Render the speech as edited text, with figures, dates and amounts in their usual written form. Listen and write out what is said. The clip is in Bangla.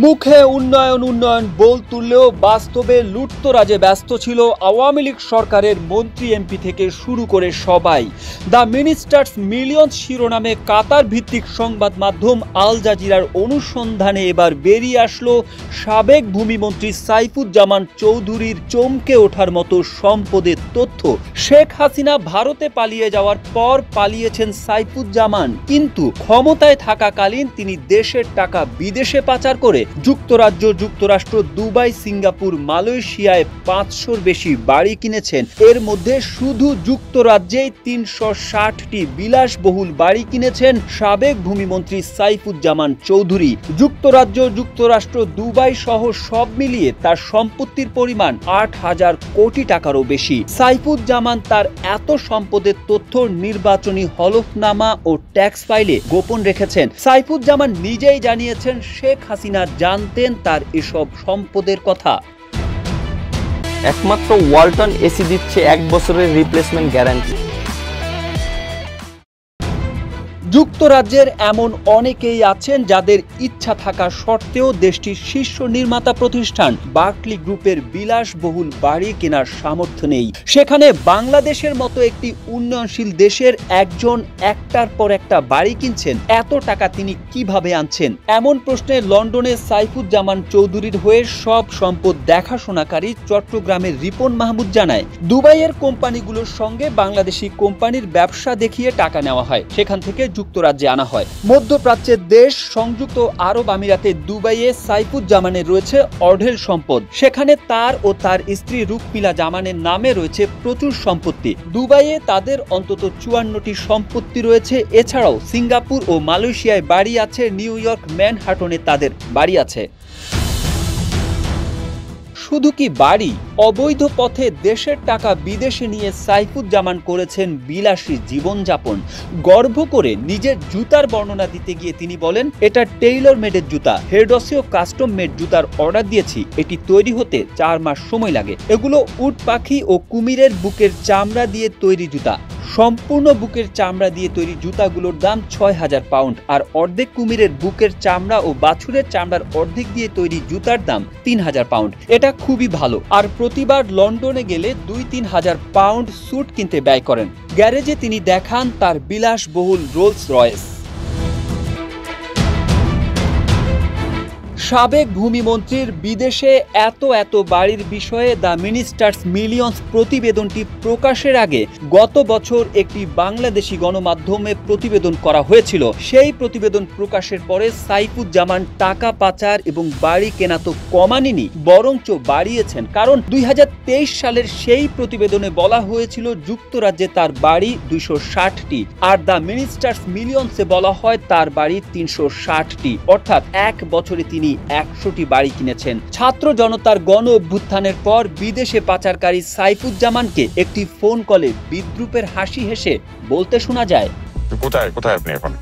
মুখে উন্নয়ন উন্নয়ন বল তুললেও বাস্তবে লুটতরাজে ব্যস্ত ছিল আওয়ামী লীগ সরকারের মন্ত্রী এমপি থেকে শুরু করে সবাই। দ্য মিনিস্টার্স মিলিয়ন্স শিরোনামে কাতার ভিত্তিক সংবাদ মাধ্যম আল জাজিরার অনুসন্ধানে এবার বেরিয়ে আসলো সাবেক ভূমিমন্ত্রী সাইফুজ্জামান চৌধুরীর চমকে ওঠার মতো সম্পদের তথ্য। শেখ হাসিনা ভারতে পালিয়ে যাওয়ার পর পালিয়েছেন সাইফুজ্জামান, কিন্তু ক্ষমতায় থাকাকালীন তিনি দেশের টাকা বিদেশে পাচার করে যুক্তরাজ্য, যুক্তরাষ্ট্র, দুবাই, সিঙ্গাপুর, মালয়েশিয়ায় 500-র বেশি বাড়ি কিনেছেন। এর মধ্যে শুধু যুক্তরাজ্যেই 360টি বিলাসবহুল বাড়ি কিনেছেন সাবেক ভূমিমন্ত্রী সাইফুজ্জামান চৌধুরী। যুক্তরাজ্য, যুক্তরাষ্ট্র, দুবাই সহ সব মিলিয়ে তার সম্পত্তির পরিমাণ 8,000 কোটি টাকারও বেশি। সাইফুজ্জামান তার এত সম্পদের তথ্য নির্বাচনী হলফনামা ও ট্যাক্স ফাইলে গোপন রেখেছেন। সাইফুজ্জামান নিজেই জানিয়েছেন শেখ হাসিনা জানতেন তার এসব সম্পদের কথা। একমাত্র ওয়ালটন এসি দিচ্ছে 1 বছরের রিপ্লেসমেন্ট গ্যারান্টি। যুক্তরাজ্যের এমন অনেকেই আছেন যাদের ইচ্ছা থাকা সত্ত্বেও দেশটির শীর্ষ নির্মাতা প্রতিষ্ঠান বার্কলি গ্রুপের বিলাসবহুল বাড়ি কেনার সামর্থ্য নেই। সেখানে বাংলাদেশের মতো একটি উন্নয়নশীল দেশের একজন একটার পর একটা বাড়ি কিনছেন, এত টাকা তিনি কিভাবে আনছেন? এমন প্রশ্নে লন্ডনে সাইফুজ্জামান চৌধুরীর হয়ে সব সম্পদ দেখাশোনাকারী চট্টগ্রামের রিপন মাহমুদ জানায়, দুবাইয়ের কোম্পানিগুলোর সঙ্গে বাংলাদেশি কোম্পানির ব্যবসা দেখিয়ে টাকা নেওয়া হয়, সেখান থেকে যুক্তরাজ্যে আনা হয়। মধ্যপ্রাচ্যের দেশ সংযুক্ত আরব আমিরাতে দুবাইয়ে সাইফুজ্জামানের রয়েছে অঢেল সম্পদ। সেখানে তার ও তার স্ত্রী রুকমিলা জামানের নামে রয়েছে প্রচুর সম্পত্তি। দুবাইয়ে তাদের অন্তত 54টি সম্পত্তি রয়েছে। এছাড়াও সিঙ্গাপুর ও মালয়েশিয়ায় বাড়ি আছে, নিউ ইয়র্ক, ম্যানহাটনে তাদের বাড়ি আছে। শুধু কি বাড়ি, অবৈধ পথে দেশের টাকা বিদেশে নিয়ে সাইফুজ্জামান করেছেন বিলাসী জীবনযাপন। গর্ব করে নিজের জুতার বর্ণনা দিতে গিয়ে তিনি বলেন, এটা টেইলর মেডের জুতা, হেরডসীয় কাস্টম মেড জুতার অর্ডার দিয়েছি, এটি তৈরি হতে 4 মাস সময় লাগে। এগুলো উট পাখি ও কুমিরের বুকের চামড়া দিয়ে তৈরি জুতা। সম্পূর্ণ বুকের চামড়া দিয়ে তৈরি জুতাগুলোর দাম 6,000 পাউন্ড, আর অর্ধেক কুমিরের বুকের চামড়া ও বাছুরের চামড়ার অর্ধেক দিয়ে তৈরি জুতার দাম 3,000 পাউন্ড। এটা খুবই ভালো। আর প্রতিবার লন্ডনে গেলে 2-3 হাজার পাউন্ড স্যুট কিনতে ব্যয় করেন। গ্যারেজে তিনি দেখান তার বিলাসবহুল রোলস রয়েস। সাবেক ভূমিমন্ত্রীর বিদেশে এত বাড়ির বিষয়ে দ্য মিনিস্টার্স মিলিয়ন্স প্রতিবেদনটি প্রকাশের আগে গত বছর একটি বাংলাদেশি গণমাধ্যমে প্রতিবেদন করা হয়েছিল। সেই প্রতিবেদন প্রকাশের পরে সাইফুজ্জামান টাকা পাচার এবং বাড়ি কেনা তো কমাননি, বরঞ্চ বাড়িয়েছেন। কারণ 2023 সালের সেই প্রতিবেদনে বলা হয়েছিল যুক্তরাজ্যে তার বাড়ি 260টি, আর দ্য মিনিস্টার্স মিলিয়ন্সে বলা হয় তার বাড়ি 360টি। অর্থাৎ 1 বছরে তিনি 100টি বাড়ি কিনেছেন। ছাত্র জনতার গণ অভ্যুত্থানের পর বিদেশে পাচারকারী সাইফুজ্জামানকে একটি ফোন কলে বিদ্রূপের হাসি হেসে বলতে শোনা যায়, কোথায় আপনি এখন?